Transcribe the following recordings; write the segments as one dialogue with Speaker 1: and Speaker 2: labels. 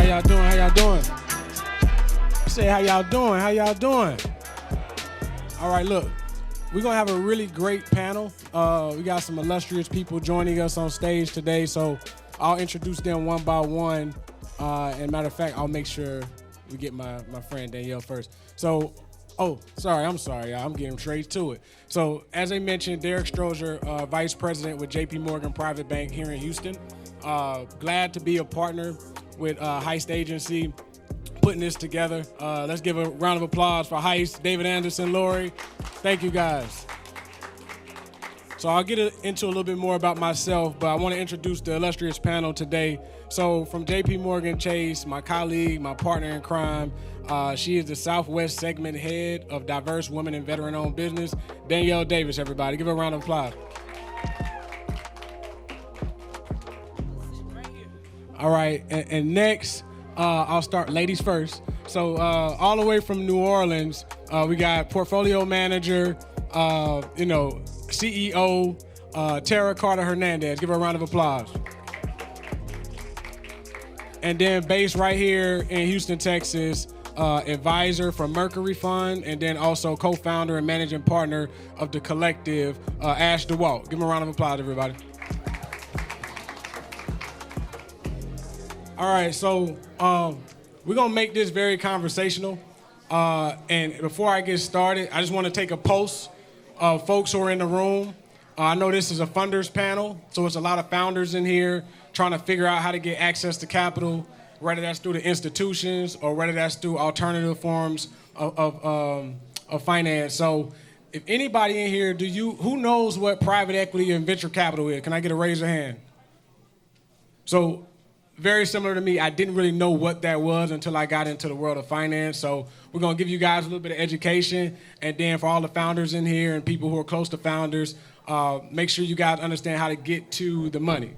Speaker 1: y'all doing? How y'all doing? Say how y'all doing? How y'all doing? All right, look, we're gonna have a really great panel. We got some illustrious people joining us on stage today, so I'll introduce them one by one. And matter of fact, I'll make sure we get my friend Danielle first. So, I'm sorry, y'all. I'm getting straight to it. So, as I mentioned, Derrick Strozier, Vice President with JP Morgan Private Bank here in Houston. Glad to be a partner with HEIST Agency putting this together. Let's give a round of applause for HEIST, David Anderson, Lori. Thank you, guys. So I'll get into a little bit more about myself, but I want to introduce the illustrious panel today. So from JP Morgan Chase, my colleague, my partner in crime, she is the Southwest Segment Head of Diverse Women and Veteran-Owned Business, Danielle Davis, everybody. Give her a round of applause. All right, and next, I'll start ladies first. So all the way from New Orleans, we got portfolio manager, CEO, Tara Carter Hernandez. Give her a round of applause. And then based right here in Houston, Texas, advisor for Mercury Fund, and then also co-founder and managing partner of The Collective, Ash Dewalt. Give him a round of applause, everybody. All right, so we're gonna make this very conversational. And before I get started, I just want to take a pulse of folks who are in the room. I know this is a funders panel, so it's a lot of founders in here trying to figure out how to get access to capital, whether that's through the institutions or whether that's through alternative forms of finance. So if anybody in here, who knows what private equity and venture capital is? Can I get a raise of hand? So very similar to me, I didn't really know what that was until I got into the world of finance. So we're gonna give you guys a little bit of education, and then for all the founders in here and people who are close to founders, make sure you guys understand how to get to the money.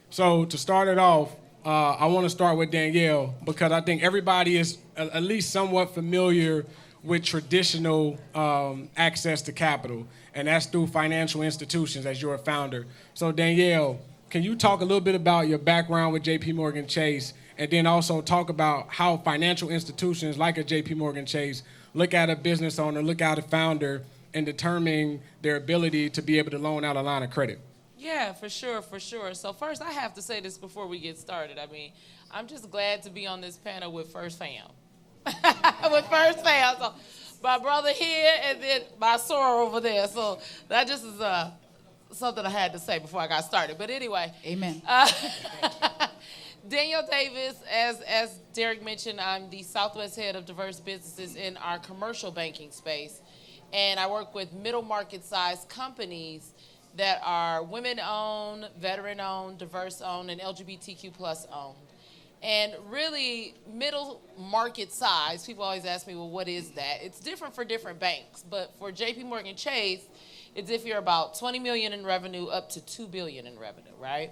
Speaker 1: So to start it off, I wanna start with Danielle, because I think everybody is at least somewhat familiar with traditional access to capital, and that's through financial institutions as you're a founder. So Danielle, can you talk a little bit about your background with JP Morgan Chase, and then also talk about how financial institutions like a JP Morgan Chase look at a business owner, look at a founder, and determine their ability to be able to loan out a line of credit?
Speaker 2: Yeah, for sure. So first, I have to say this before we get started. I mean, I'm just glad to be on this panel with First Fam. With First Fam. So my brother here and then my soror over there. So that just is something I had to say before I got started. But anyway.
Speaker 3: Amen.
Speaker 2: Danielle Davis, as Derrick mentioned, I'm the Southwest Head of Diverse Businesses in our commercial banking space. And I work with middle market size companies that are women-owned, veteran-owned, diverse-owned, and LGBTQ plus owned. And really, middle market size, people always ask me, well, what is that? It's different for different banks. But for JP Morgan Chase, it's if you're about 20 million in revenue up to 2 billion in revenue, right?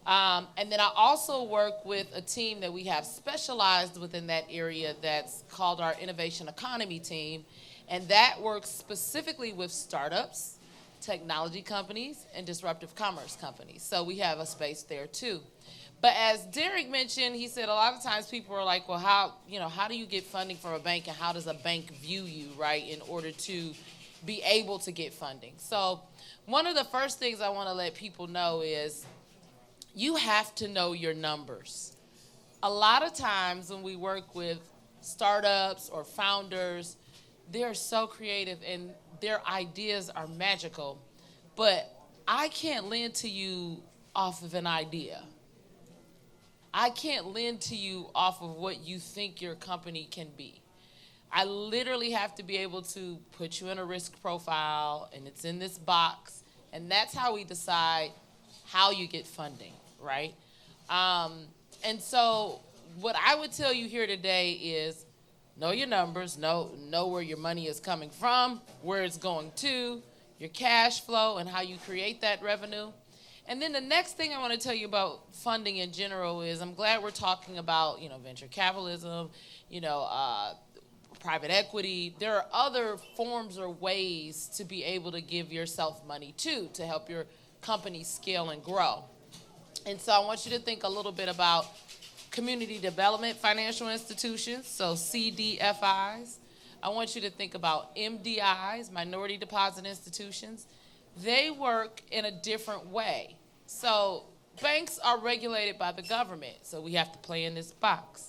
Speaker 2: And then I also work with a team that we have specialized within that area that's called our Innovation Economy team. And that works specifically with startups, technology companies, and disruptive commerce companies. So we have a space there too. But as Derrick mentioned, he said a lot of times people are like, well, how do you get funding from a bank, and how does a bank view you, right, in order to be able to get funding? So one of the first things I want to let people know is you have to know your numbers. A lot of times when we work with startups or founders, they're so creative and their ideas are magical, but I can't lend to you off of an idea. I can't lend to you off of what you think your company can be. I literally have to be able to put you in a risk profile, and it's in this box, and that's how we decide how you get funding, right? And so what I would tell you here today is know your numbers, know where your money is coming from, where it's going to, your cash flow, and how you create that revenue. And then the next thing I want to tell you about funding in general is I'm glad we're talking about, venture capitalism, private equity. There are other forms or ways to be able to give yourself money too, to help your company scale and grow. And so I want you to think a little bit about community development financial institutions, so CDFIs. I want you to think about MDIs, minority deposit institutions. They work in a different way. So banks are regulated by the government, so we have to play in this box.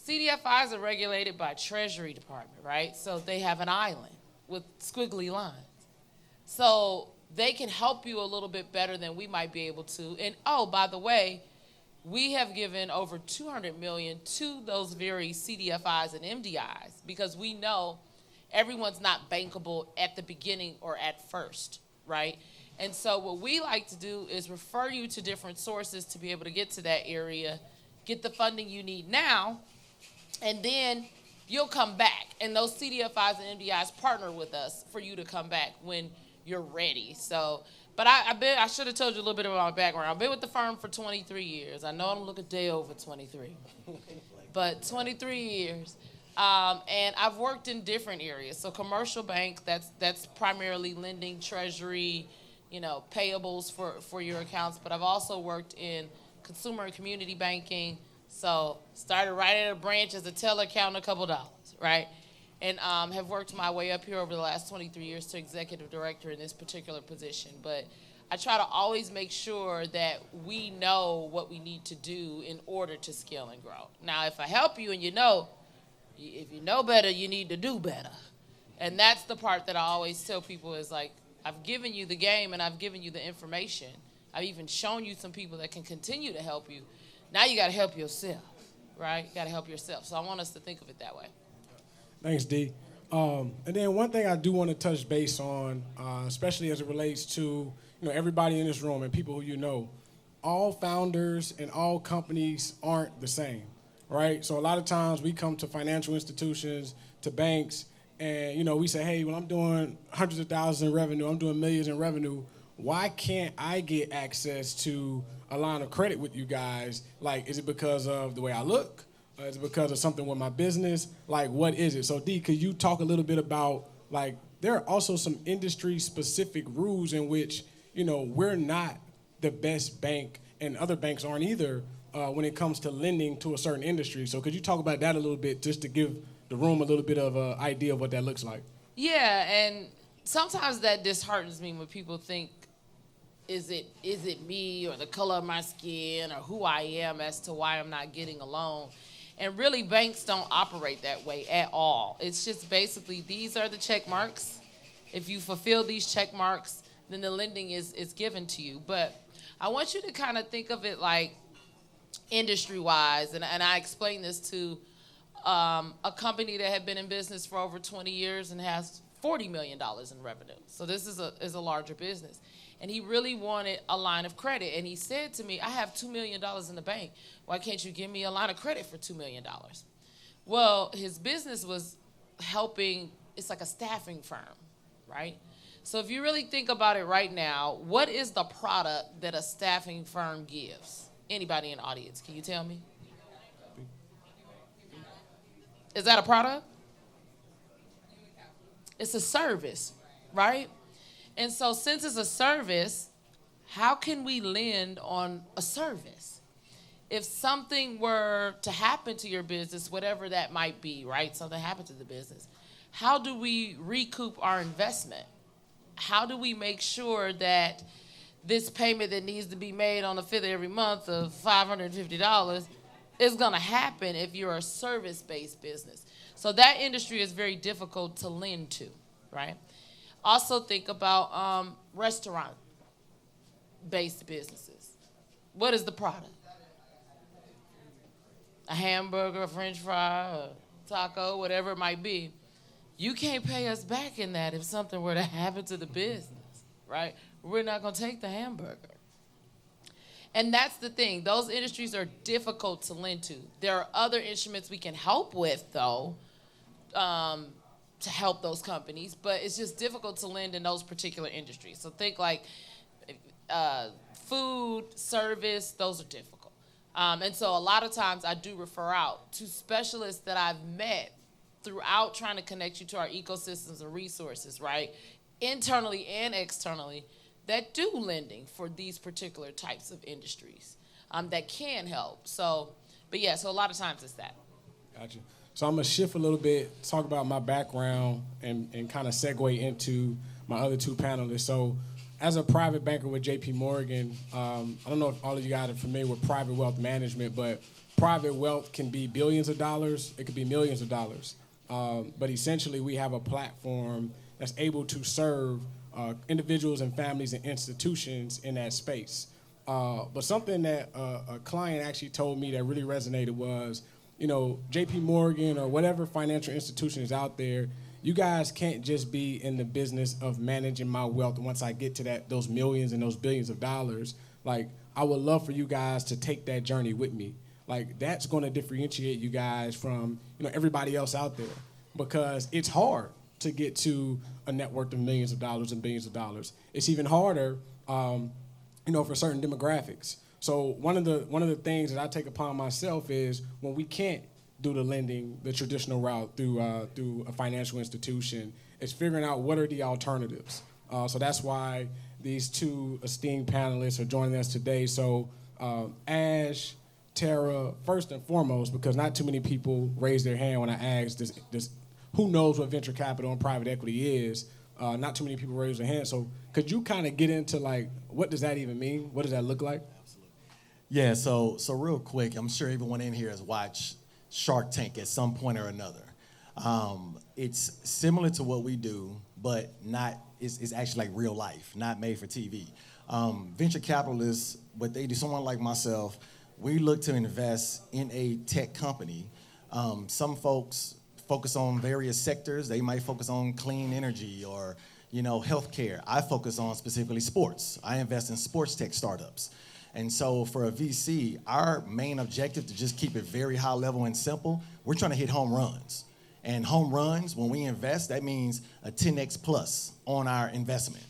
Speaker 2: CDFIs are regulated by Treasury Department, right? So they have an island with squiggly lines. So they can help you a little bit better than we might be able to. And oh, by the way, we have given over $200 million to those very CDFIs and MDIs because we know everyone's not bankable at the beginning or at first, right? And so what we like to do is refer you to different sources to be able to get to that area, get the funding you need now, and then you'll come back. And those CDFIs and MDIs partner with us for you to come back when you're ready. So, but I should have told you a little bit about my background. I've been with the firm for 23 years. I know I don't look a day over 23, but 23 years. And I've worked in different areas. So commercial bank, that's primarily lending, treasury, payables for your accounts. But I've also worked in consumer and community banking. So started right at a branch as a teller counting a couple dollars, right? And have worked my way up here over the last 23 years to executive director in this particular position. But I try to always make sure that we know what we need to do in order to scale and grow. Now, if I help you and if you know better, you need to do better. And that's the part that I always tell people is like, I've given you the game and I've given you the information. I've even shown you some people that can continue to help you. Now you got to help yourself, right? You got to help yourself. So I want us to think of it that way.
Speaker 1: Thanks, D. And then one thing I do want to touch base on, especially as it relates to everybody in this room and people who all founders and all companies aren't the same, right? So a lot of times we come to financial institutions, to banks, and we say, hey, well, I'm doing hundreds of thousands in revenue, I'm doing millions in revenue. Why can't I get access to a line of credit with you guys? Like, is it because of the way I look? Is it because of something with my business? Like, what is it? So, D, could you talk a little bit about, like, there are also some industry-specific rules in which, we're not the best bank, and other banks aren't either when it comes to lending to a certain industry. So could you talk about that a little bit just to give the room a little bit of an idea of what that looks like?
Speaker 2: Yeah, and sometimes that disheartens me when people think, is it me or the color of my skin or who I am as to why I'm not getting a loan? And really, banks don't operate that way at all. It's just basically, these are the check marks. If you fulfill these check marks, then the lending is given to you. But I want you to kind of think of it like industry-wise, and I explained this to a company that had been in business for over 20 years and has $40 million in revenue. So this is a larger business. And he really wanted a line of credit. And he said to me, I have $2 million in the bank. Why can't you give me a line of credit for $2 million? Well, his business was helping, it's like a staffing firm, right? So if you really think about it right now, what is the product that a staffing firm gives? Anybody in the audience, can you tell me? Is that a product? It's a service, right? And so since it's a service, how can we lend on a service? If something were to happen to your business, whatever that might be, right? Something happened to the business. How do we recoup our investment? How do we make sure that this payment that needs to be made on the 5th of every month of $550 is going to happen if you're a service-based business? So that industry is very difficult to lend to, right? Also think about restaurant-based businesses. What is the product? A hamburger, a french fry, a taco, whatever it might be. You can't pay us back in that if something were to happen to the business, right? We're not going to take the hamburger. And that's the thing. Those industries are difficult to lend to. There are other instruments we can help with, though, to help those companies, but it's just difficult to lend in those particular industries. So think like food, service, those are difficult. And so a lot of times I do refer out to specialists that I've met throughout trying to connect you to our ecosystems and resources, right? Internally and externally, that do lending for these particular types of industries that can help. So But yeah, so a lot of times it's that.
Speaker 1: Gotcha. So I'm going to shift a little bit, talk about my background, and kind of segue into my other two panelists. So as a private banker with JP Morgan, I don't know if all of you guys are familiar with private wealth management, but private wealth can be billions of dollars. It could be millions of dollars. But essentially, we have a platform that's able to serve individuals and families and institutions in that space. But something that a client actually told me that really resonated was, JP Morgan or whatever financial institution is out there, you guys can't just be in the business of managing my wealth once I get to those millions and those billions of dollars. Like, I would love for you guys to take that journey with me. Like, that's going to differentiate you guys from, everybody else out there, because it's hard to get to a net worth of millions of dollars and billions of dollars. It's even harder, for certain demographics. So one of the things that I take upon myself is when we can't do the lending the traditional route through a financial institution, it's figuring out what are the alternatives. So that's why these two esteemed panelists are joining us today. So Ash, Tara, first and foremost, because not too many people raise their hand when I ask this who knows what venture capital and private equity is. Not too many people raise their hand. So could you kind of get into, like, what does that even mean? What does that look like?
Speaker 3: Yeah, so real quick, I'm sure everyone in here has watched Shark Tank at some point or another. It's similar to what we do, but it's actually like real life, not made for TV. Venture capitalists, what they do, someone like myself, we look to invest in a tech company. Some folks focus on various sectors. They might focus on clean energy or, healthcare. I focus on specifically sports. I invest in sports tech startups. And so for a VC, our main objective, to just keep it very high level and simple, we're trying to hit home runs. And home runs, when we invest, that means a 10x plus on our investment.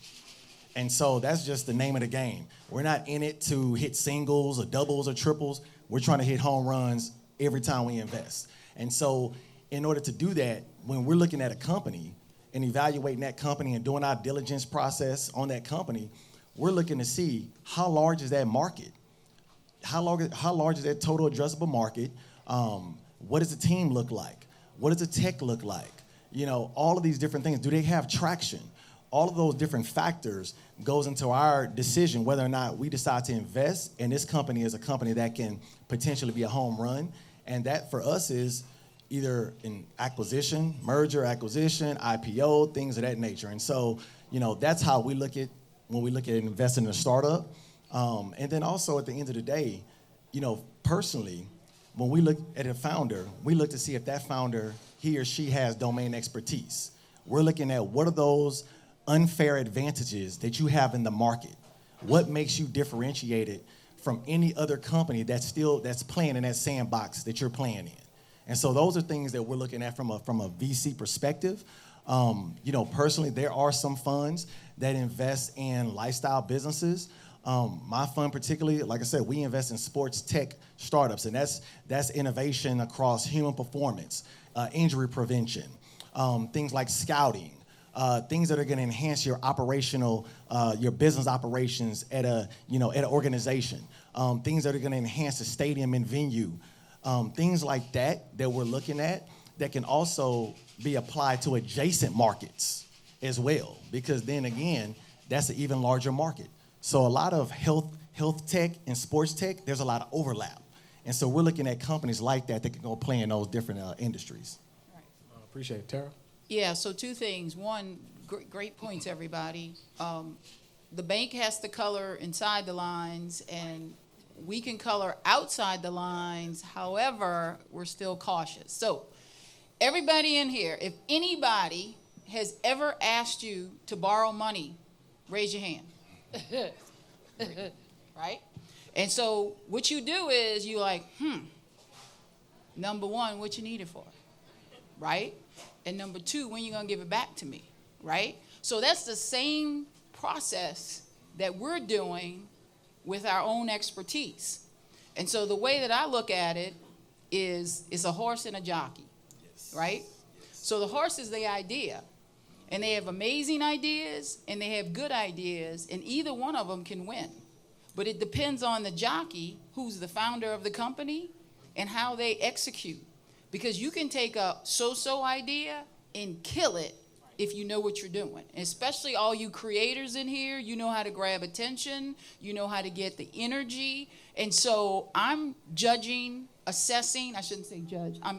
Speaker 3: And so that's just the name of the game. We're not in it to hit singles or doubles or triples. We're trying to hit home runs every time we invest. And so in order to do that, when we're looking at a company and evaluating that company and doing our diligence process on that company, we're looking to see how large is that market? How large is that total addressable market? What does the team look like? What does the tech look like? All of these different things. Do they have traction? All of those different factors goes into our decision whether or not we decide to invest in this company as a company that can potentially be a home run. And that for us is either an acquisition, merger, acquisition, IPO, things of that nature. And so, that's how we look at when we look at investing in a startup. And then also at the end of the day, personally, when we look at a founder, we look to see if that founder, he or she has domain expertise. We're looking at what are those unfair advantages that you have in the market? What makes you differentiated from any other company that's playing in that sandbox that you're playing in? And so those are things that we're looking at from a VC perspective. Personally, there are some funds that invest in lifestyle businesses. My fund particularly, like I said, we invest in sports tech startups, and that's innovation across human performance, injury prevention, things like scouting, things that are going to enhance your your business operations at an organization, things that are going to enhance the stadium and venue, things like that we're looking at that can also be applied to adjacent markets as well, because then again, that's an even larger market. So a lot of health tech and sports tech, there's a lot of overlap. And so we're looking at companies like that can go play in those different industries.
Speaker 2: Right.
Speaker 1: Appreciate it. Tara?
Speaker 4: Yeah, so two things. One, great points, everybody. The bank has to color inside the lines, and we can color outside the lines. However, we're still cautious. So everybody in here, if anybody has ever asked you to borrow money, raise your hand. Right? And so what you do is you like, number one, what you need it for, right? And number two, when you gonna give it back to me, right? So that's the same process that we're doing with our own expertise. And so the way that I look at it is it's a horse and a jockey, right? So the horse is the idea. And they have amazing ideas, and they have good ideas, and either one of them can win. But it depends on the jockey, who's the founder of the company, and how they execute. Because you can take a so-so idea and kill it if you know what you're doing. And especially all you creators in here, you know how to grab attention, you know how to get the energy. And so I'm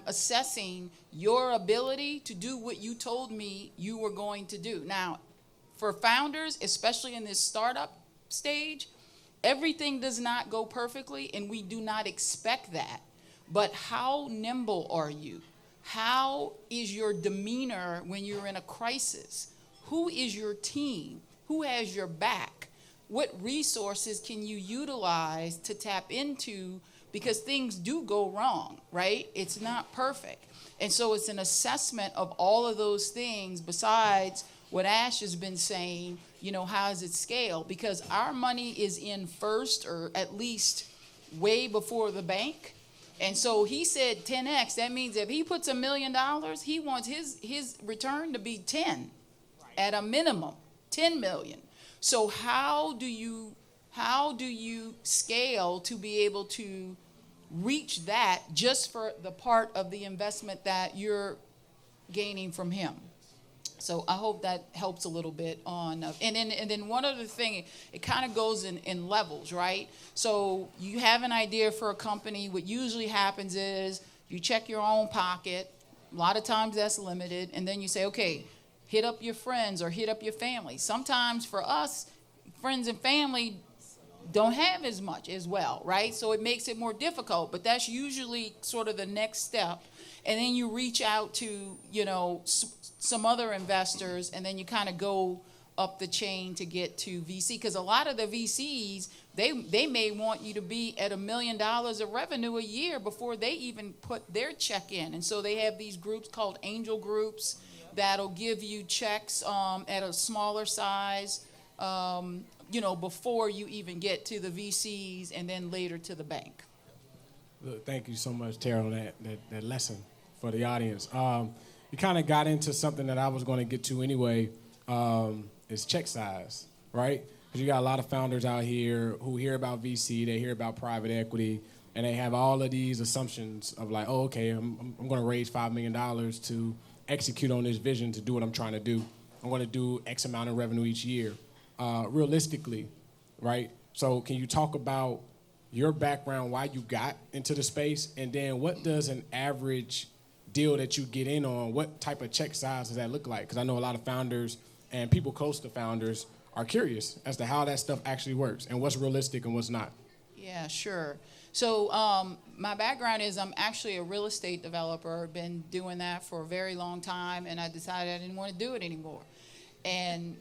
Speaker 4: assessing your ability to do what you told me you were going to do. Now, for founders, especially in this startup stage, everything does not go perfectly, and we do not expect that. But how nimble are you? How is your demeanor when you're in a crisis? Who is your team? Who has your back? What resources can you utilize to tap into? Because things do go wrong, right? It's not perfect. And so it's an assessment of all of those things besides what Ash has been saying, how does it scale? Because our money is in first, or at least way before the bank. And so he said 10x. That means if he puts $1 million, he wants his return to be 10 at a minimum, 10 million. So how do you scale to be able to reach that just for the part of the investment that you're gaining from him? So I hope that helps a little bit on, and then one other thing, it kind of goes in levels, right? So you have an idea for a company. What usually happens is you check your own pocket. A lot of times that's limited. And then you say, okay, hit up your friends or hit up your family. Sometimes for us, friends and family don't have as much as well, right? So it makes it more difficult, but that's usually sort of the next step. And then you reach out to, some other investors, and then you kind of go up the chain to get to VC. Because a lot of the VCs, they may want you to be at $1 million of revenue a year before they even put their check in. And so they have these groups called angel groups that'll give you checks at a smaller size, before you even get to the VCs and then later to the bank.
Speaker 1: Look, thank you so much, Tara, on that lesson for the audience. You kind of got into something that I was going to get to anyway, is check size, right? Because you got a lot of founders out here who hear about VC, they hear about private equity, and they have all of these assumptions of like, oh, okay, I'm going to raise $5 million to execute on this vision to do what I'm trying to do. I'm going to do X amount of revenue each year. Realistically, right? So can you talk about your background, why you got into the space, and then what does an average deal that you get in on, what type of check size does that look like? Because I know a lot of founders and people close to founders are curious as to how that stuff actually works and what's realistic and what's not.
Speaker 4: Yeah, sure. So my background is I'm actually a real estate developer. I've been doing that for a very long time, and I decided I didn't want to do it anymore. And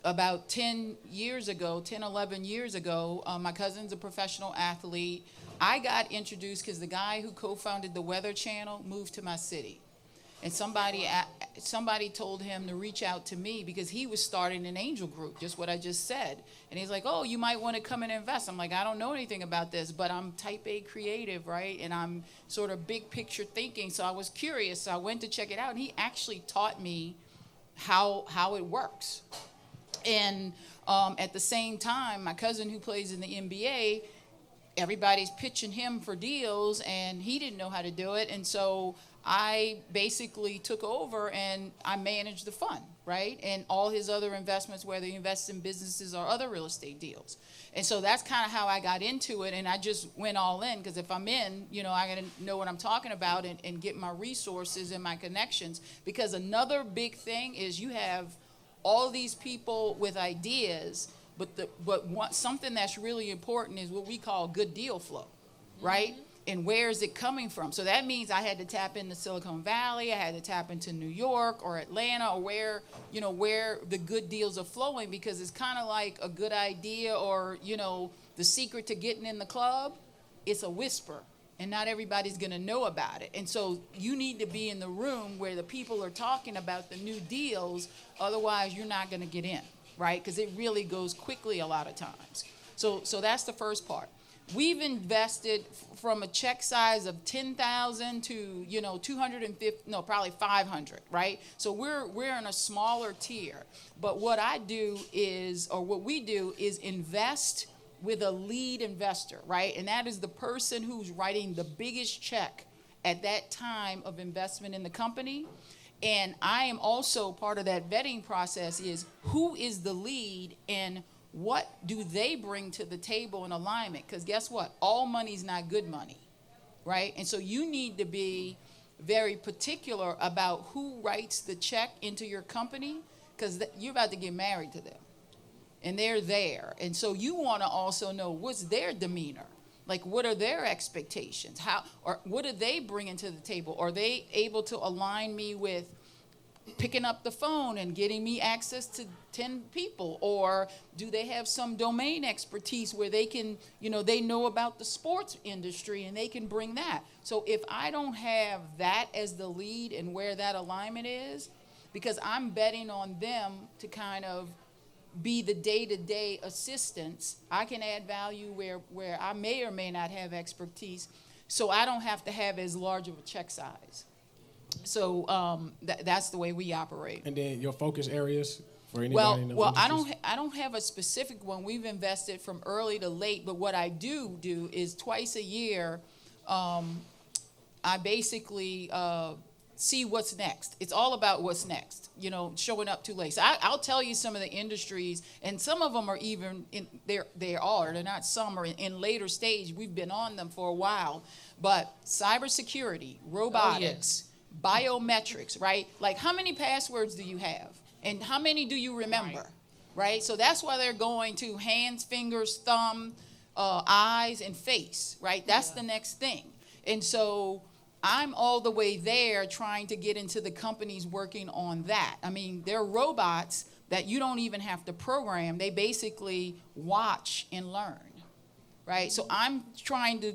Speaker 4: about 11 years ago, my cousin's a professional athlete. I got introduced because the guy who co-founded the Weather Channel moved to my city. And somebody told him to reach out to me because he was starting an angel group, just what I just said. And he's like, oh, you might want to come and invest. I'm like, I don't know anything about this, but I'm type A creative, right? And I'm sort of big picture thinking. So I was curious. So I went to check it out. And he actually taught me how it works. And at the same time, my cousin who plays in the NBA, everybody's pitching him for deals, and he didn't know how to do it. And so I basically took over, and I managed the fund, right? And all his other investments, whether he invests in businesses or other real estate deals. And so that's kind of how I got into it, and I just went all in, because if I'm in, I got to know what I'm talking about and get my resources and my connections. Because another big thing is you have all these people with ideas, but something that's really important is what we call good deal flow, right? Mm-hmm. And where is it coming from? So that means I had to tap into Silicon Valley, I had to tap into New York or Atlanta, or where the good deals are flowing, because it's kind of like a good idea or, the secret to getting in the club, it's a whisper. And not everybody's going to know about it. And so you need to be in the room where the people are talking about the new deals. Otherwise, you're not going to get in, right? Because it really goes quickly a lot of times. So that's the first part. We've invested from a check size of 10,000 to 250, no, probably 500, right? So we're in a smaller tier. But what we do is invest with a lead investor, right? And that is the person who's writing the biggest check at that time of investment in the company. And I am also part of that vetting process is who is the lead and what do they bring to the table in alignment? Because guess what? All money's not good money, right? And so you need to be very particular about who writes the check into your company, because you're about to get married to them. And they're there. And so you want to also know what's their demeanor. Like, what are their expectations? How, or what are they bringing to the table? Are they able to align me with picking up the phone and getting me access to 10 people? Or do they have some domain expertise where they can, they know about the sports industry and they can bring that? So if I don't have that as the lead and where that alignment is, because I'm betting on them to kind of be the day-to-day assistance, I can add value where I may or may not have expertise, so I don't have to have as large of a check size. So that's the way we operate.
Speaker 1: And then your focus areas for anybody in the
Speaker 4: Well,
Speaker 1: industries?
Speaker 4: I don't have a specific one. We've invested from early to late, but what I do is twice a year, I basically see what's next. It's all about what's next, showing up too late. So I'll tell you some of the industries, and some of them are even they're not some are in later stage. We've been on them for a while, but cybersecurity, robotics, biometrics, right? Like, how many passwords do you have? And how many do you remember? Right? So that's why they're going to hands, fingers, thumb, eyes, and face, right? That's the next thing. And so I'm all the way there trying to get into the companies working on that. I mean, they're robots that you don't even have to program. They basically watch and learn, right? So I'm trying to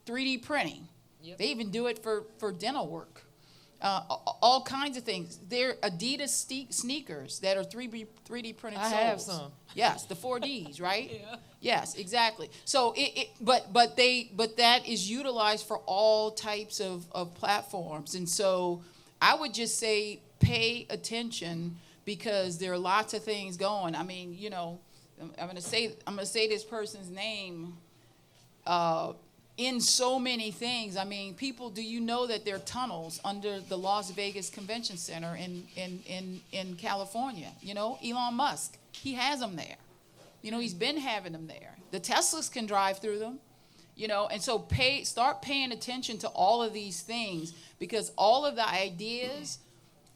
Speaker 4: 3D printing. Yep. They even do it for dental work. All kinds of things. They're Adidas sneakers that are 3D printed soles.
Speaker 2: I have some.
Speaker 4: Yes, the 4Ds, right?
Speaker 2: Yeah.
Speaker 4: Yes, exactly. So but that is utilized for all types of platforms. And so I would just say pay attention, because there are lots of things going. I mean, I'm gonna say this person's name in so many things. I mean, people, do you know that there are tunnels under the Las Vegas Convention Center in California? Elon Musk, he has them there. He's been having them there. The Teslas can drive through them, and so start paying attention to all of these things, because all of the ideas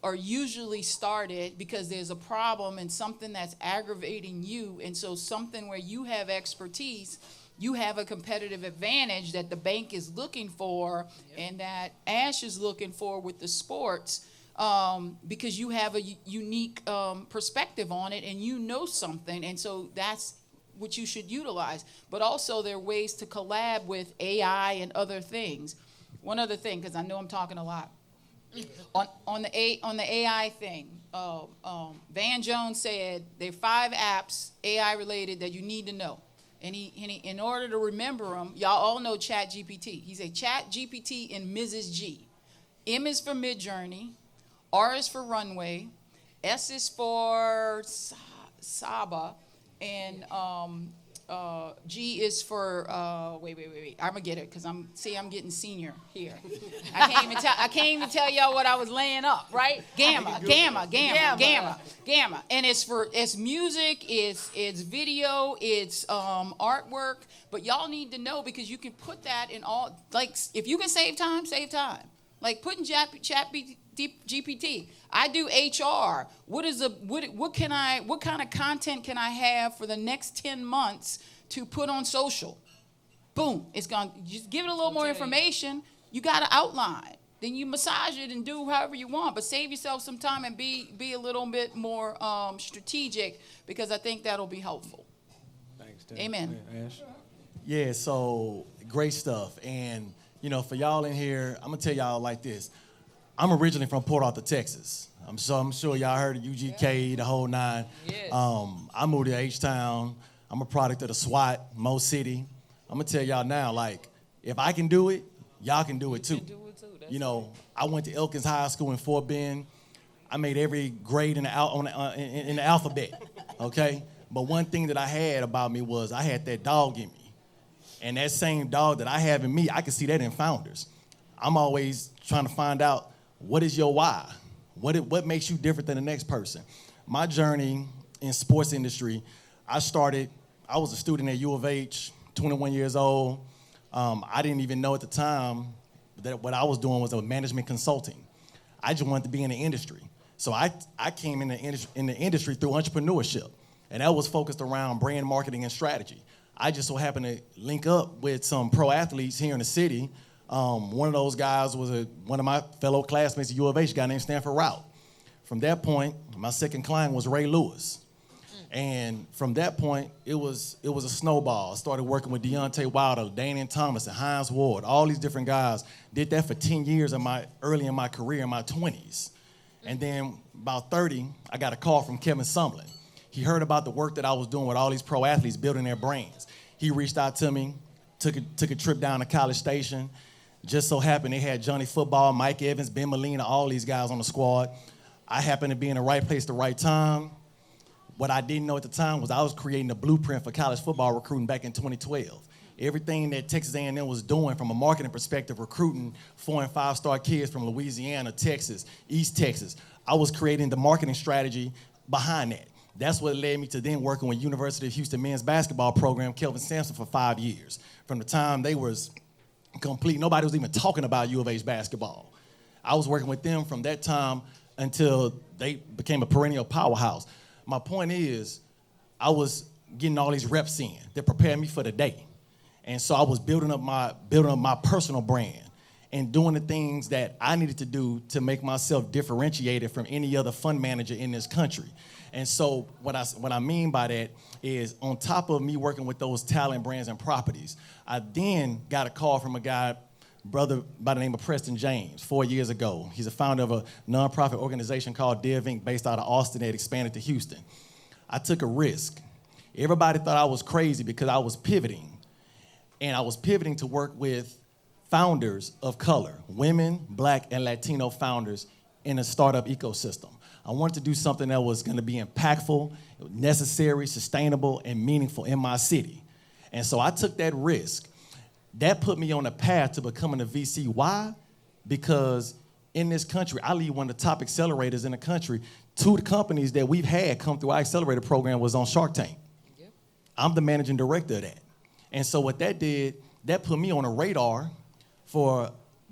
Speaker 4: are usually started because there's a problem and something that's aggravating you. And so something where you have expertise, you have a competitive advantage that the bank is looking for, and that Ash is looking for with the sports, because you have a unique perspective on it and something. And so that's what you should utilize. But also there are ways to collab with AI and other things. One other thing, because I know I'm talking a lot. On the AI thing, Van Jones said there are 5 apps AI related that you need to know. And he, in order to remember them, y'all all know Chat GPT. He said Chat GPT and Mrs. G. M is for Midjourney, R is for Runway, S is for Saba, and G is for wait. I'm gonna get it because I'm getting senior here. I can't even tell y'all what I was laying up, right? Gamma. And it's music, it's video, it's artwork. But y'all need to know, because you can put that in all, like, if you can save time. Like putting Chat GPT. I do HR. What kind of content can I have for the next 10 months to put on social? Boom, it's gone. Just give it a little more information. You got to outline. Then you massage it and do however you want, but save yourself some time and be a little bit more strategic, because I think that'll be helpful.
Speaker 1: Thanks, Tim.
Speaker 4: Amen.
Speaker 1: Ash?
Speaker 3: Yeah, so great stuff. And, for y'all in here, I'm going to tell y'all like this. I'm originally from Port Arthur, Texas. I'm sure y'all heard of UGK, the whole nine.
Speaker 2: Yes.
Speaker 3: I moved to H-Town. I'm a product of the SWAT, Mo City. I'm going to tell y'all now, like, if I can do it, y'all can do it too. I went to Elkins High School in Fort Bend. I made every grade in the alphabet, okay? But one thing that I had about me was I had that dog in me. And that same dog that I have in me, I can see that in founders. I'm always trying to find out, what is your why? What makes you different than the next person? My journey in sports industry, I was a student at U of H, 21 years old. I didn't even know at the time that what I was doing was a management consulting. I just wanted to be in the industry. So I came in the industry through entrepreneurship, and that was focused around brand marketing and strategy. I just so happened to link up with some pro athletes here in the city. One of those guys was one of my fellow classmates at U of H, a guy named Stanford Rout. From that point, my second client was Ray Lewis. And from that point, it was a snowball. I started working with Deontay Wilder, Daniel Thomas, and Hines Ward, all these different guys. Did that for 10 years early in my career, in my 20s. And then about 30, I got a call from Kevin Sumlin. He heard about the work that I was doing with all these pro athletes building their brands. He reached out to me, took a trip down to College Station. Just so happened they had Johnny Football, Mike Evans, Ben Molina, all these guys on the squad. I happened to be in the right place at the right time. What I didn't know at the time was I was creating a blueprint for college football recruiting back in 2012. Everything that Texas A&M was doing from a marketing perspective, recruiting 4- and 5-star kids from Louisiana, Texas, East Texas, I was creating the marketing strategy behind that. That's what led me to then working with University of Houston men's basketball program, Kelvin Sampson, for 5 years. From the time they was complete, nobody was even talking about U of H basketball. I was working with them from that time until they became a perennial powerhouse. My point is, I was getting all these reps in that prepared me for the day. And so I was building up my personal brand and doing the things that I needed to do to make myself differentiated from any other fund manager in this country. And so what I mean by that is, on top of me working with those talent brands and properties, I then got a call from brother by the name of Preston James 4 years ago. He's a founder of a nonprofit organization called Div Inc. based out of Austin that expanded to Houston. I took a risk. Everybody thought I was crazy because I was pivoting. And I was pivoting to work with founders of color, women, Black, and Latino founders in a startup ecosystem. I wanted to do something that was going to be impactful, necessary, sustainable, and meaningful in my city. And so I took that risk. That put me on a path to becoming a VC. Why? Because in this country, I lead one of the top accelerators in the country. 2 companies that we've had come through our accelerator program was on Shark Tank. Yep. I'm the managing director of that. And so what that did, that put me on a radar for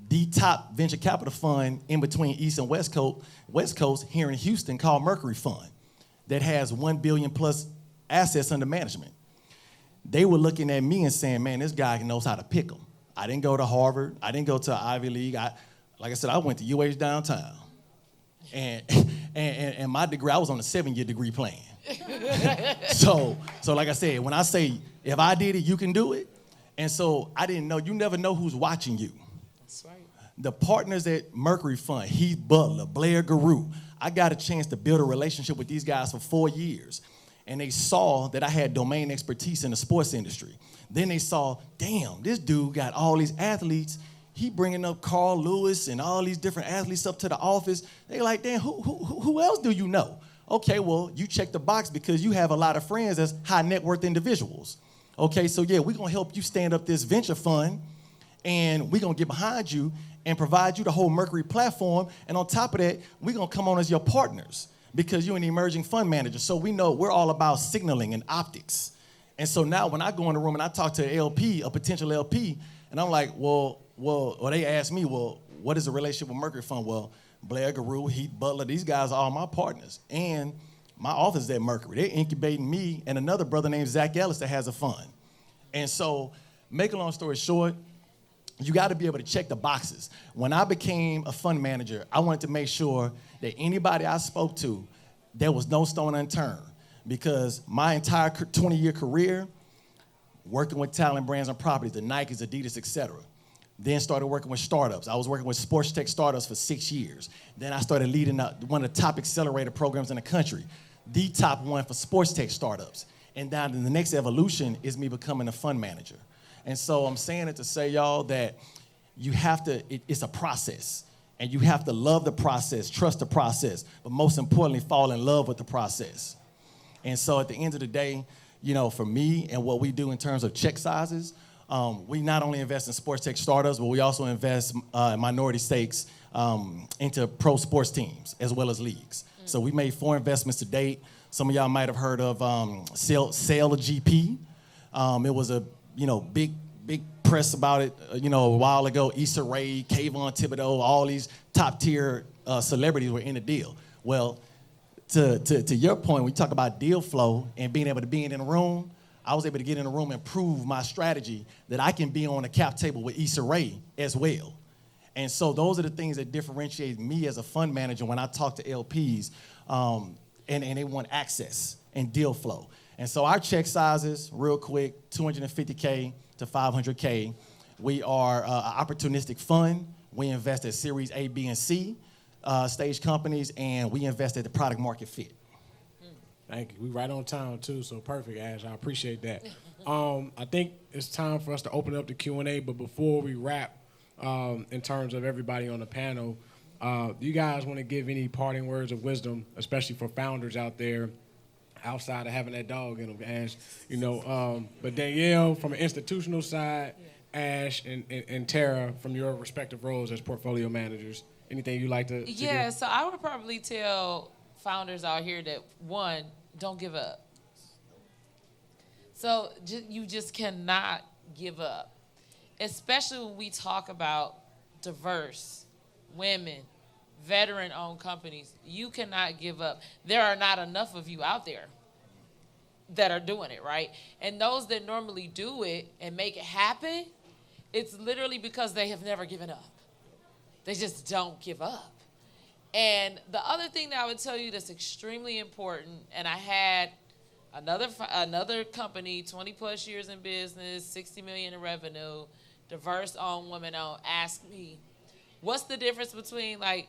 Speaker 3: the top venture capital fund in between East and West Coast here in Houston called Mercury Fund that has $1 billion plus assets under management. They were looking at me and saying, man, this guy knows how to pick them. I didn't go to Harvard. I didn't go to Ivy League. Like I said, I went to UH downtown. And my degree, I was on a 7-year degree plan. So like I said, when I say, if I did it, you can do it. And so I didn't know, you never know who's watching you.
Speaker 2: That's right.
Speaker 3: The partners at Mercury Fund, Heath Butler, Blair Garou, I got a chance to build a relationship with these guys for 4 years. And they saw that I had domain expertise in the sports industry. Then they saw, damn, this dude got all these athletes. He bringing up Carl Lewis and all these different athletes up to the office. They like, damn, who else do you know? Okay, well, you check the box because you have a lot of friends as high net worth individuals. Okay, so yeah, we're gonna help you stand up this venture fund, and we're gonna get behind you and provide you the whole Mercury platform. And on top of that, we're gonna come on as your partners because you're an emerging fund manager. So we know we're all about signaling and optics. And so now when I go in the room and I talk to an LP, a potential LP, and I'm like, or they ask me, well, what is the relationship with Mercury Fund? Well, Blair Garou, Heath Butler, these guys are all my partners. And my office is at Mercury. They're incubating me and another brother named Zach Ellis that has a fund. And so, make a long story short, you got to be able to check the boxes. When I became a fund manager, I wanted to make sure that anybody I spoke to, there was no stone unturned. Because my entire 20-year career, working with talent brands and properties, the Nikes, Adidas, et cetera. Then started working with startups. I was working with sports tech startups for 6 years. Then I started leading one of the top accelerator programs in the country, the top one for sports tech startups. And now the next evolution is me becoming a fund manager. And so I'm saying it to say, y'all, that you have to, it's a process. And you have to love the process, trust the process, but most importantly, fall in love with the process. And so at the end of the day, you know, for me and what we do in terms of check sizes, we not only invest in sports tech startups, but we also invest minority stakes into pro sports teams as well as leagues. So we made 4 investments to date. Some of y'all might have heard of Sale GP. It was a big press about it a while ago. Issa Rae, Kayvon Thibodeau, all these top tier celebrities were in the deal. Well, to your point, when you talk about deal flow and being able to be in a room, I was able to get in a room and prove my strategy that I can be on a cap table with Issa Rae as well. And so those are the things that differentiate me as a fund manager when I talk to LPs and they want access and deal flow. And so our check sizes, real quick, $250K to $500K. We are an opportunistic fund. We invest at Series A, B, and C stage companies, and we invest at the product market fit.
Speaker 1: Thank you. We right on time too, so perfect, Ash. I appreciate that. I think it's time for us to open up the Q&A, but before we wrap, in terms of everybody on the panel, do you guys want to give any parting words of wisdom, especially for founders out there, outside of having that dog in them, Ash? But Danielle, from an institutional side, Ash and Tara, from your respective roles as portfolio managers, anything you like to
Speaker 2: Yeah,
Speaker 1: give?
Speaker 2: so I would probably tell founders out here that, one, don't give up. So you just cannot give up, especially when we talk about diverse women, veteran-owned companies. You cannot give up. There are not enough of you out there that are doing it, right? And those that normally do it and make it happen, it's literally because they have never given up. They just don't give up. And the other thing that I would tell you that's extremely important, and I had another company, 20 plus years in business, 60 million in revenue, diverse-owned, women-owned, ask me, what's the difference between like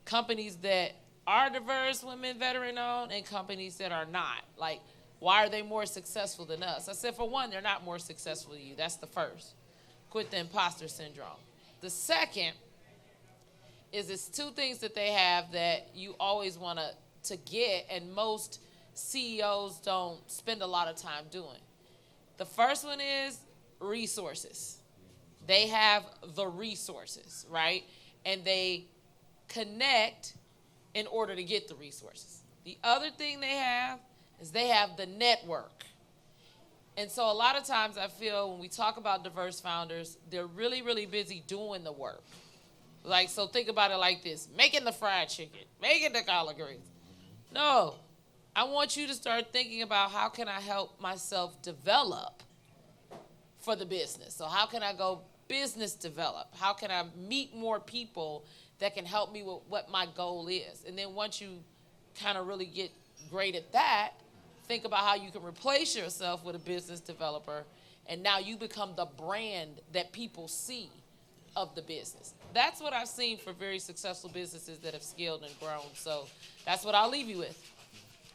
Speaker 2: companies that are diverse, women, veteran-owned, and companies that are not? Like, why are they more successful than us? I said, for one, they're not more successful than you. That's the first. Quit the imposter syndrome. The second is it's 2 things that they have that you always want to get, and most CEOs don't spend a lot of time doing. The first one is resources. They have the resources, right? And they connect in order to get the resources. The other thing they have is they have the network. And so a lot of times I feel when we talk about diverse founders, they're really, really busy doing the work. Like, so think about it like this: making the fried chicken, making the collard greens. No, I want you to start thinking about how can I help myself develop for the business. So how can I go business develop? How can I meet more people that can help me with what my goal is? And then once you kind of really get great at that, think about how you can replace yourself with a business developer, and now you become the brand that people see of the business. That's what I've seen for very successful businesses that have scaled and grown. So that's what I'll leave you with.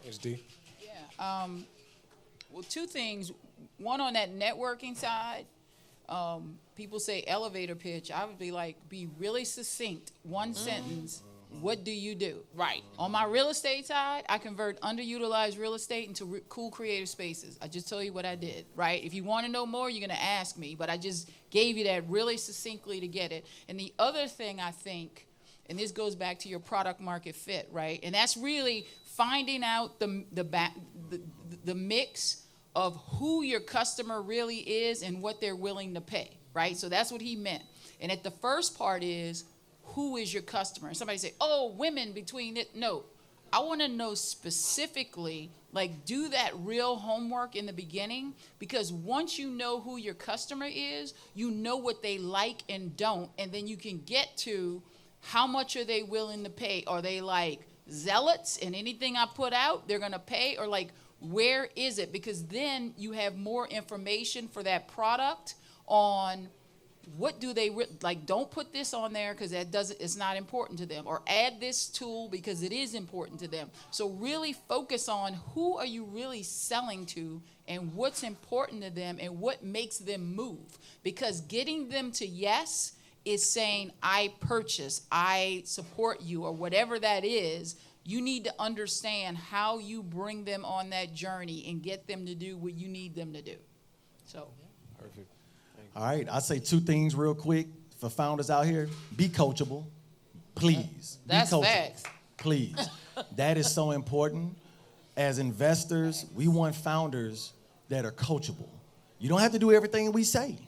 Speaker 1: Thanks, D.
Speaker 4: Yeah. Well, 2 things. One, on that networking side, people say elevator pitch. I would be like, be really succinct. 1 sentence. What do you do?
Speaker 2: Right.
Speaker 4: On my real estate side, I convert underutilized real estate into cool creative spaces. I just tell you what I did, right? If you want to know more, you're going to ask me, but I just gave you that really succinctly to get it. And the other thing I think, and this goes back to your product market fit, right? And that's really finding out the mix of who your customer really is and what they're willing to pay, right? So that's what he meant. And at the first part is, who is your customer? And somebody say, oh, women between it. No, I want to know specifically, like, do that real homework in the beginning, because once you know who your customer is, you know what they like and don't, and then you can get to how much are they willing to pay. Are they like zealots and anything I put out, they're going to pay? Or like, where is it? Because then you have more information for that product on what do they like. Don't put this on there because it's not important to them, or add this tool because it is important to them. So really focus on who are you really selling to and what's important to them and what makes them move, because getting them to yes is saying I purchase, I support you, or whatever that is. You need to understand how you bring them on that journey and get them to do what you need them to do. So.
Speaker 1: Perfect.
Speaker 3: All right, I'll say 2 things real quick for founders out here. Be coachable, please.
Speaker 2: That's
Speaker 3: be coachable,
Speaker 2: facts.
Speaker 3: please. That is so important. As investors, we want founders that are coachable. You don't have to do everything we say,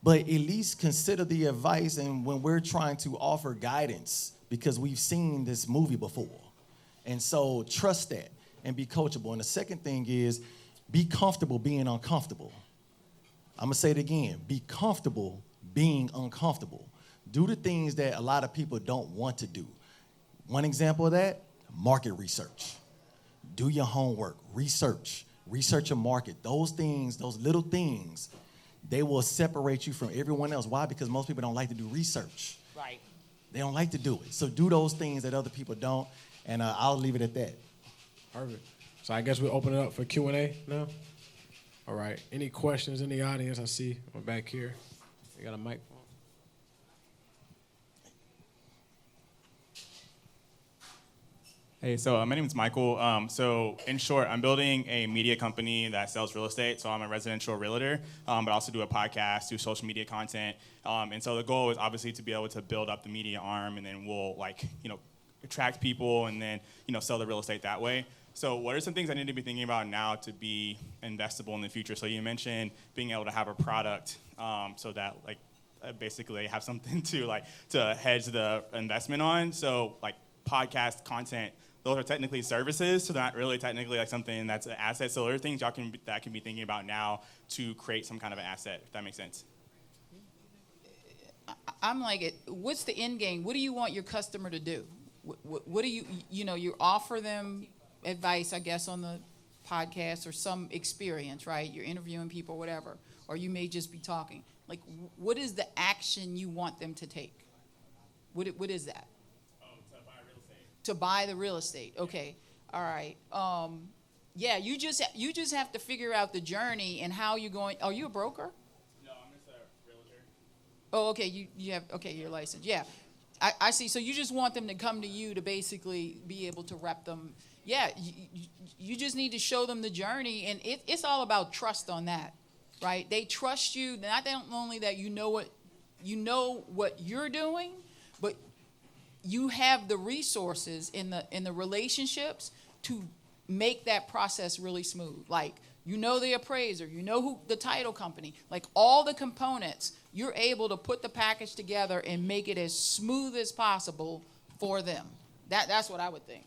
Speaker 3: but at least consider the advice and when we're trying to offer guidance, because we've seen this movie before. And so trust that and be coachable. And the second thing is be comfortable being uncomfortable. I'm going to say it again. Be comfortable being uncomfortable. Do the things that a lot of people don't want to do. One example of that, market research. Do your homework, research your market. Those things, those little things, they will separate you from everyone else. Why? Because most people don't like to do research.
Speaker 2: Right.
Speaker 3: They don't like to do it. So do those things that other people don't, and I'll leave it at that.
Speaker 1: Perfect. So I guess we'll open it up for Q&A now. All right. Any questions in the audience? I see one back here. You got a mic?
Speaker 5: Hey, so my name is Michael. So in short, I'm building a media company that sells real estate. So I'm a residential realtor, but also do a podcast, do social media content. And so the goal is obviously to be able to build up the media arm, and then we'll attract people and then, sell the real estate that way. So what are some things I need to be thinking about now to be investable in the future? So you mentioned being able to have a product so that basically have something to hedge the investment on. So podcast content, those are technically services, so they're not really technically something that's an asset. So there are things that can be thinking about now to create some kind of an asset, if that makes sense.
Speaker 4: I'm what's the end game? What do you want your customer to do? What do you offer them advice, I guess, on the podcast or some experience, right? You're interviewing people, whatever, or you may just be talking. What is the action you want them to take? What is that? To buy the real estate. Okay. All right. You just have to figure out the journey and how you're going. Are you a broker?
Speaker 5: No, I'm just a realtor.
Speaker 4: Oh, okay. You're licensed. Yeah. I see. So you just want them to come to you to basically be able to rep them. Yeah. You just need to show them the journey, and it's all about trust on that, right? They trust you, not only that you know what you're doing, but you have the resources in the relationships to make that process really smooth. The appraiser, who the title company, all the components, you're able to put the package together and make it as smooth as possible for them. That's what I would think.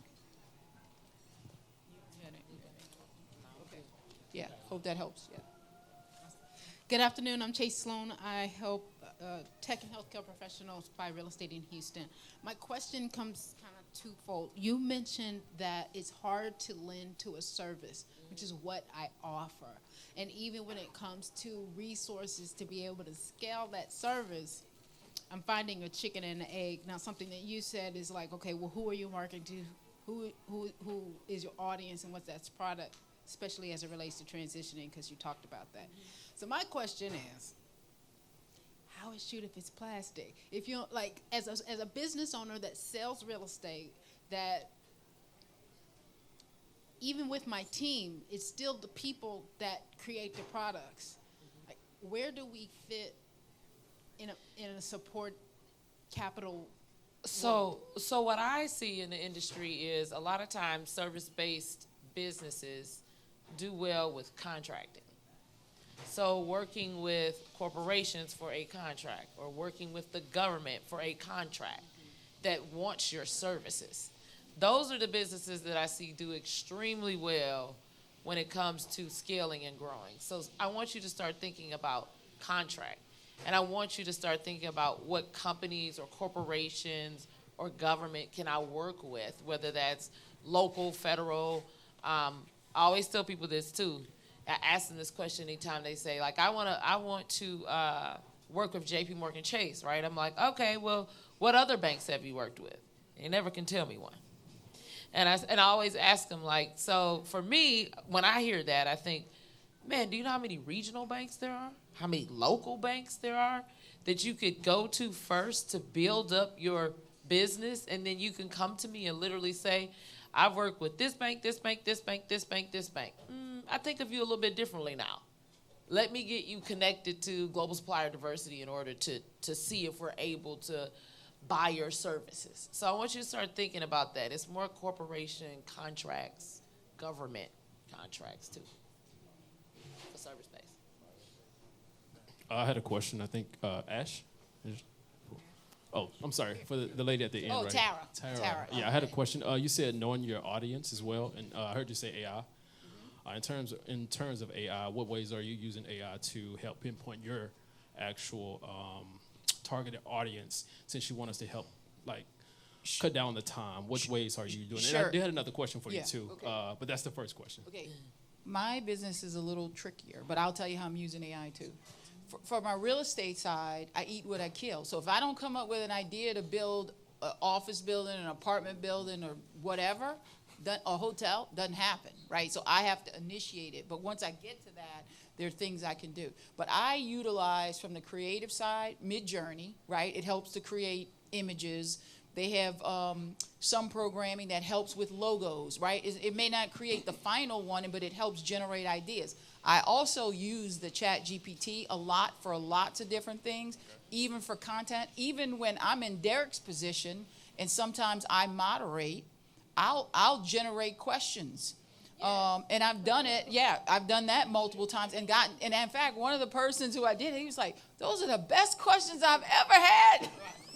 Speaker 4: Okay. Yeah, hope that helps. Yeah.
Speaker 6: Good afternoon. I'm Chase Sloan. I help tech and healthcare professionals buy real estate in Houston. My question comes kind of twofold. You mentioned that it's hard to lend to a service, which is what I offer. And even when it comes to resources to be able to scale that service, I'm finding a chicken and an egg. Now, something that you said is okay, well, who are you marketing to? Who is your audience, and what's that product, especially as it relates to transitioning, because you talked about that. Mm-hmm. So my question is, how is shoot if it's plastic? If you as a business owner that sells real estate, that even with my team, it's still the people that create the products. Where do we fit in a support capital?
Speaker 2: So what I see in the industry is a lot of times service-based businesses do well with contracting. So working with corporations for a contract, or working with the government for a contract that wants your services. Those are the businesses that I see do extremely well when it comes to scaling and growing. So I want you to start thinking about contract. And I want you to start thinking about what companies or corporations or government can I work with, whether that's local, federal. I always tell people this too. I ask them this question anytime they say, I want to work with JP Morgan Chase, right? I'm like, okay, well, what other banks have you worked with? They never can tell me one. And I always ask them, so for me, when I hear that, I think, man, do you know how many regional banks there are? How many local banks there are that you could go to first to build up your business, and then you can come to me and literally say, I've worked with this bank, this bank, this bank, this bank, this bank. I think of you a little bit differently now. Let me get you connected to global supplier diversity in order to see if we're able to buy your services. So I want you to start thinking about that. It's more corporation contracts, government contracts too, for service based.
Speaker 7: I had a question. I think Ash. Oh, I'm sorry for the lady at the end.
Speaker 4: Oh,
Speaker 7: right?
Speaker 4: Tara.
Speaker 7: Yeah, I had a question. You said knowing your audience as well, and I heard you say AI. In terms of AI, what ways are you using AI to help pinpoint your actual targeted audience? Since you want us to help, like, cut down the time, what ways are you doing?
Speaker 4: Sure.
Speaker 7: And I did have another question for
Speaker 4: Yeah,
Speaker 7: you too,
Speaker 4: okay.
Speaker 7: but that's the first question.
Speaker 4: Okay, my business is a little trickier, but I'll tell you how I'm using AI too. For my real estate side, I eat what I kill. So if I don't come up with an idea to build an office building, an apartment building, or whatever, a hotel, doesn't happen, right? So I have to initiate it. But once I get to that, there are things I can do. But I utilize from the creative side, Midjourney, right? It helps to create images. They have some programming that helps with logos, right? It may not create the final one, but it helps generate ideas. I also use the Chat GPT a lot for lots of different things, even for content. Even when I'm in Derrick's position, and sometimes I moderate, I'll generate questions. And I've done it, I've done that multiple times and in fact, one of the persons who I did, he was like, those are the best questions I've ever had.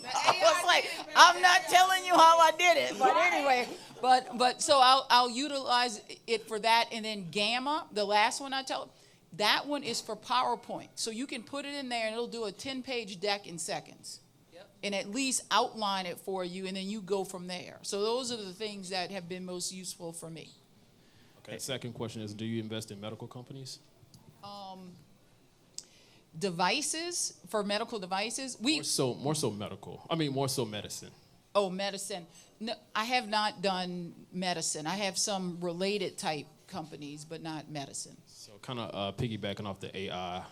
Speaker 4: I was like, I'm not telling you how I did it, but anyway, but so I'll utilize it for that. And then Gamma, the last one I tell, that one is for PowerPoint. So you can put it in there and it'll do a 10-page deck in seconds. And at least outline it for you, and then you go from there. So those are the things that have been most useful for me.
Speaker 7: Okay. Second question is, do you invest in medical companies?
Speaker 4: Devices, for medical devices,
Speaker 7: More so medical. I mean, more so medicine.
Speaker 4: Oh, medicine. No, I have not done medicine. I have some related type companies, but not medicine.
Speaker 7: So kind of piggybacking off the AI,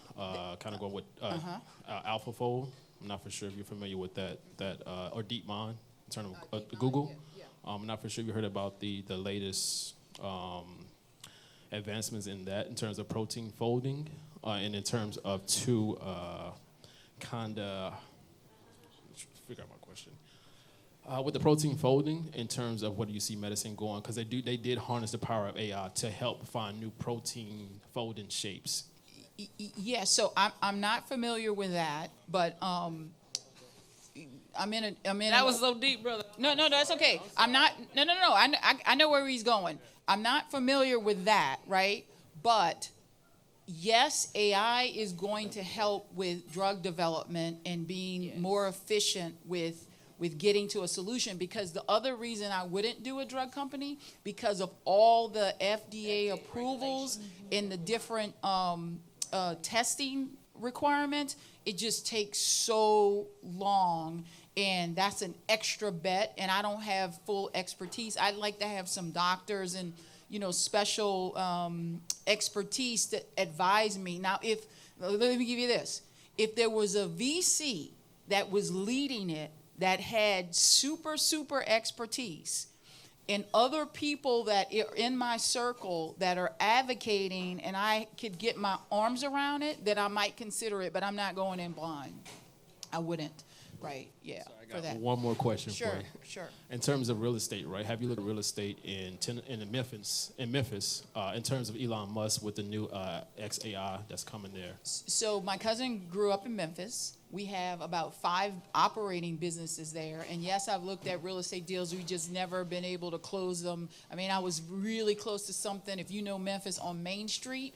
Speaker 7: kind of going with AlphaFold. I'm not for sure if you're familiar with that or DeepMind in terms of Google.
Speaker 4: Yeah.
Speaker 7: I'm not for sure if you heard about the latest advancements in that in terms of protein folding and in terms of two kind of figure out my question. With the protein folding, in terms of where do you see medicine going? Because they did harness the power of AI to help find new protein folding shapes.
Speaker 4: Yeah, so I'm not familiar with that, but I'm in.
Speaker 2: That was so deep, brother.
Speaker 4: No, that's okay. I'm not. No. I know where he's going. I'm not familiar with that, right? But yes, AI is going to help with drug development and being more efficient with getting to a solution, because the other reason I wouldn't do a drug company, because of all the FDA approvals and the different testing requirements, it just takes so long, and that's an extra bet, and I don't have full expertise. I'd like to have some doctors and special expertise to advise me. Now, let me give you this. If there was a VC that was leading it, that had super expertise, and other people that are in my circle that are advocating, and I could get my arms around it, then I might consider it, but I'm not going in blind. I wouldn't. Right, yeah,
Speaker 7: I got one more question for you.
Speaker 4: Sure.
Speaker 7: In terms of real estate, right? Have you looked at real estate in Memphis, in terms of Elon Musk with the new XAI that's coming there?
Speaker 4: So my cousin grew up in Memphis. We have about 5 operating businesses there. And yes, I've looked at real estate deals. We've just never been able to close them. I mean, I was really close to something, if you know Memphis, on Main Street.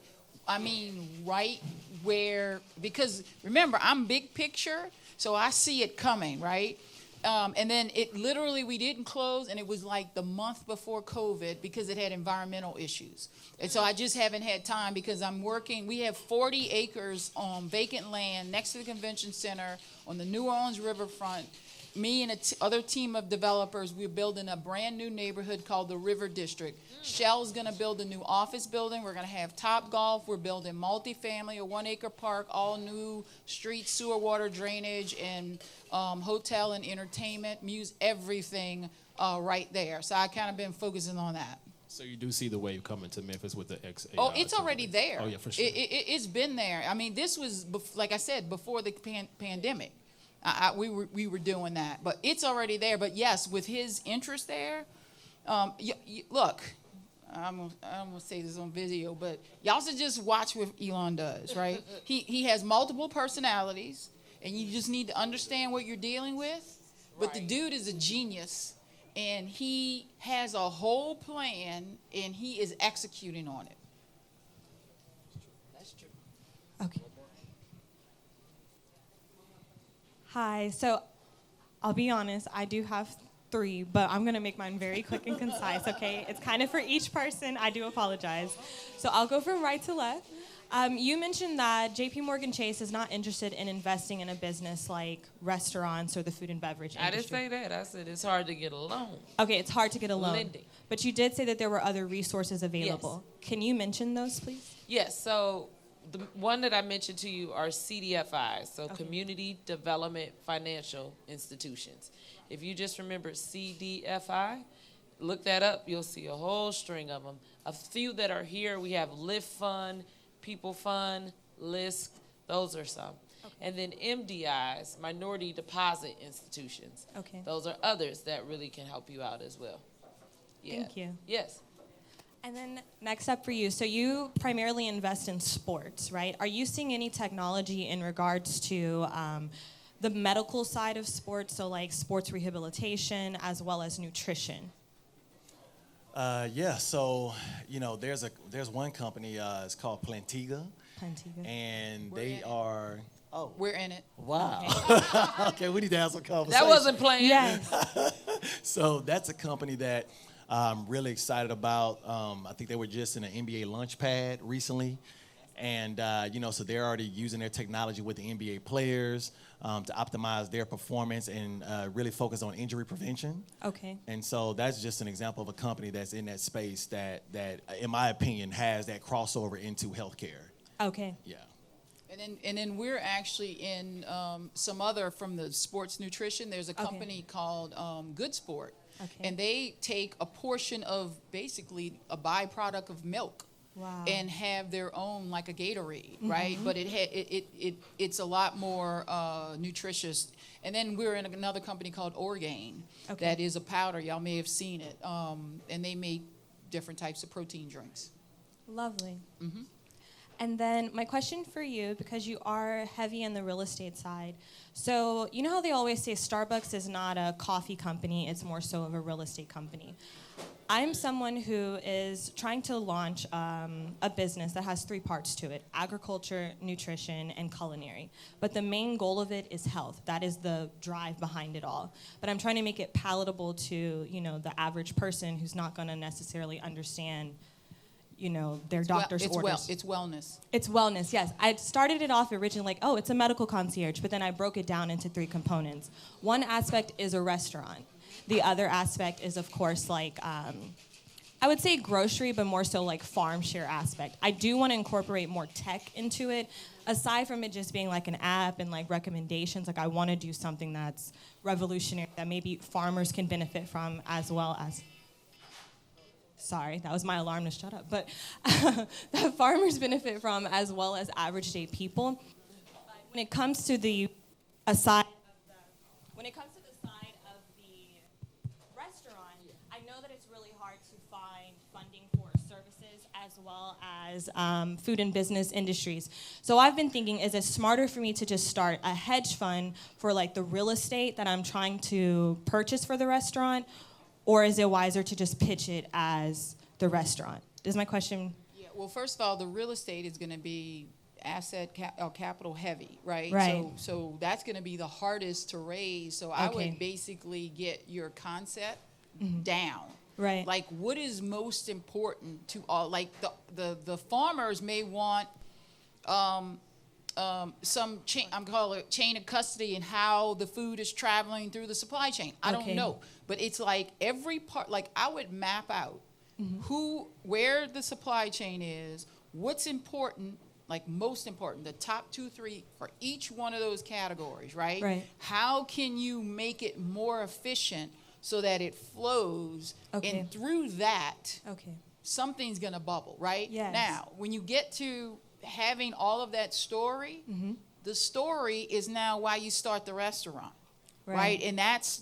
Speaker 4: I mean, right where, because remember, I'm big picture, so I see it coming, right? And then we didn't close, and it was like the month before COVID because it had environmental issues. And so I just haven't had time because I'm working. We have 40 acres on vacant land next to the convention center on the New Orleans riverfront. me and other team of developers, we're building a brand new neighborhood called the River District. Shell's gonna build a new office building. We're gonna have Top Golf. We're building multifamily, a 1 acre park, all new streets, sewer, water, drainage, and hotel and entertainment, everything right there. So I kind of been focusing on that.
Speaker 7: So you do see the wave coming to Memphis with the XAI?
Speaker 4: Oh, it's already there.
Speaker 7: Oh, yeah, for sure.
Speaker 4: It's been there. I mean, this was, like I said, before the pandemic. We were doing that, but it's already there. But yes, with his interest there, look, I'm gonna say this on video, but y'all should just watch what Elon does, right? He has multiple personalities, and you just need to understand what you're dealing with. But the dude is a genius, and he has a whole plan, and he is executing on it. That's true.
Speaker 8: Okay. Hi, so I'll be honest, I do have 3, but I'm gonna make mine very quick and concise, okay? It's kind of for each person, I do apologize. So I'll go from right to left. You mentioned that JP Morgan Chase is not interested in investing in a business like restaurants or the food and beverage industry.
Speaker 2: I didn't say that. I said it's hard to get a loan.
Speaker 8: Okay, it's hard to get a loan.
Speaker 2: Lending.
Speaker 8: But you did say that there were other resources available. Yes. Can you mention those, please?
Speaker 2: Yes, so the one that I mentioned to you are CDFIs, so Community Development Financial Institutions. If you just remember CDFI, look that up, you'll see a whole string of them. A few that are here, we have Lift Fund, People Fund, LISC, those are some. Okay. And then MDIs, Minority Deposit Institutions.
Speaker 8: Okay.
Speaker 2: Those are others that really can help you out as well. Yeah.
Speaker 8: Thank you.
Speaker 2: Yes.
Speaker 8: And then next up for you, so you primarily invest in sports, right? Are you seeing any technology in regards to the medical side of sports, so like sports rehabilitation as well as nutrition?
Speaker 3: Yeah, so there's one company. It's called Plantiga, and they are. Oh,
Speaker 4: we're in it.
Speaker 3: Wow. Okay, we need to have some conversation.
Speaker 2: That wasn't planned.
Speaker 8: Yes.
Speaker 3: So that's a company that I'm really excited about. I think they were just in an NBA Launchpad recently. And, so they're already using their technology with the NBA players to optimize their performance and really focus on injury prevention.
Speaker 8: Okay.
Speaker 3: And so that's just an example of a company that's in that space that in my opinion, has that crossover into healthcare.
Speaker 8: Okay.
Speaker 3: Yeah.
Speaker 4: And then we're actually in some other from the sports nutrition. There's a company called Good Sport. Okay. And they take a portion of basically a byproduct of milk.
Speaker 8: Wow.
Speaker 4: And have their own, like a Gatorade, right? But it's a lot more nutritious. And then we're in another company called Orgain that is a powder. Y'all may have seen it. And they make different types of protein drinks.
Speaker 8: Lovely. Mm-hmm. And then my question for you, because you are heavy in the real estate side, so you know how they always say Starbucks is not a coffee company, it's more so of a real estate company. I'm someone who is trying to launch a business that has 3 parts to it: agriculture, nutrition, and culinary. But the main goal of it is health. That is the drive behind it all. But I'm trying to make it palatable to, the average person who's not going to necessarily understand, their doctor's orders.
Speaker 4: It's wellness.
Speaker 8: It's wellness, yes. I started it off originally like, it's a medical concierge, but then I broke it down into 3 components. One aspect is a restaurant. The other aspect is, of course, like, I would say grocery, but more so like farm share aspect. I do want to incorporate more tech into it. Aside from it just being like an app and like recommendations, like I want to do something that's revolutionary that maybe farmers can benefit from as well as... Sorry, that was my alarm to shut up. But that farmers benefit from as well as average day people. When it comes to the side of the restaurant, I know that it's really hard to find funding for services as well as food and business industries. So I've been thinking, is it smarter for me to just start a hedge fund for like the real estate that I'm trying to purchase for the restaurant? Or is it wiser to just pitch it as the restaurant? Is my question?
Speaker 4: Yeah. Well, first of all, the real estate is going to be capital heavy, right?
Speaker 8: Right.
Speaker 4: So that's going to be the hardest to raise. So I would basically get your concept down.
Speaker 8: Right.
Speaker 4: Like, what is most important to all? Like the farmers may want some chain, I'm calling it chain of custody, and how the food is traveling through the supply chain. I don't
Speaker 8: Okay.
Speaker 4: know, but it's like every part. Like I would map out where the supply chain is, what's important, like most important, the top 2, 3 for each one of those categories, right?
Speaker 8: Right.
Speaker 4: How can you make it more efficient so that it flows,
Speaker 8: Okay.
Speaker 4: and through that,
Speaker 8: Okay.
Speaker 4: something's gonna bubble, right?
Speaker 8: Yes.
Speaker 4: Now, when you get to having all of that story, the story is now why you start the restaurant, right? And that's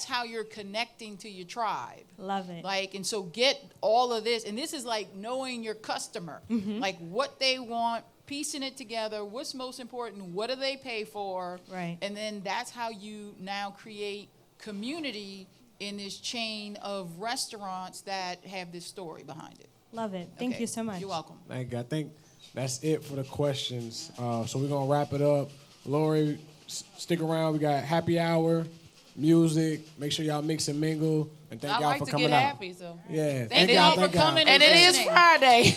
Speaker 4: how you're connecting to your tribe.
Speaker 8: Love it.
Speaker 4: Like, and so get all of this, and this is like knowing your customer, like what they want, piecing it together, what's most important, what do they pay for,
Speaker 8: Right.
Speaker 4: and then that's how you now create community in this chain of restaurants that have this story behind it.
Speaker 8: Love it. Thank
Speaker 4: Okay.
Speaker 8: you so much.
Speaker 4: You're welcome.
Speaker 1: Thank you. I think that's it for the questions. So we're going to wrap it up. Lori, stick around. We got happy hour, music. Make sure y'all mix and mingle. And thank
Speaker 2: I
Speaker 1: y'all
Speaker 2: like
Speaker 1: for
Speaker 2: to
Speaker 1: coming
Speaker 2: get
Speaker 1: out.
Speaker 2: happy, so.
Speaker 1: Yeah.
Speaker 4: Thank y'all for coming.
Speaker 2: And it is
Speaker 4: listening.
Speaker 2: Friday.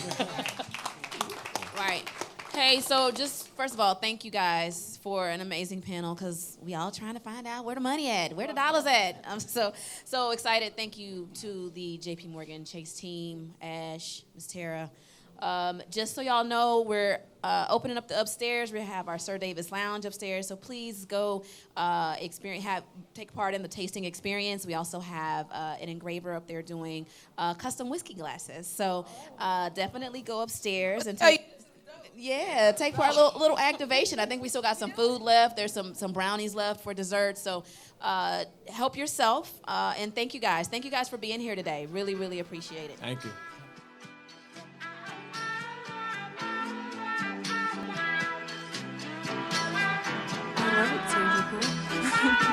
Speaker 9: Right. Hey, so just first of all, thank you guys for an amazing panel because we all trying to find out where the money at, where the dollars at. I'm so excited. Thank you to the JP Morgan Chase team, Ash, Ms. Tara. Just so y'all know, we're opening up the upstairs. We have our Sir Davis Lounge upstairs, so please go take part in the tasting experience. We also have an engraver up there doing custom whiskey glasses. So definitely go upstairs and take part little activation. I think we still got some food left. There's some brownies left for dessert. So help yourself and thank you guys. Thank you guys for being here today. Really, really appreciate it.
Speaker 1: Thank you.
Speaker 10: I love it, Sergio.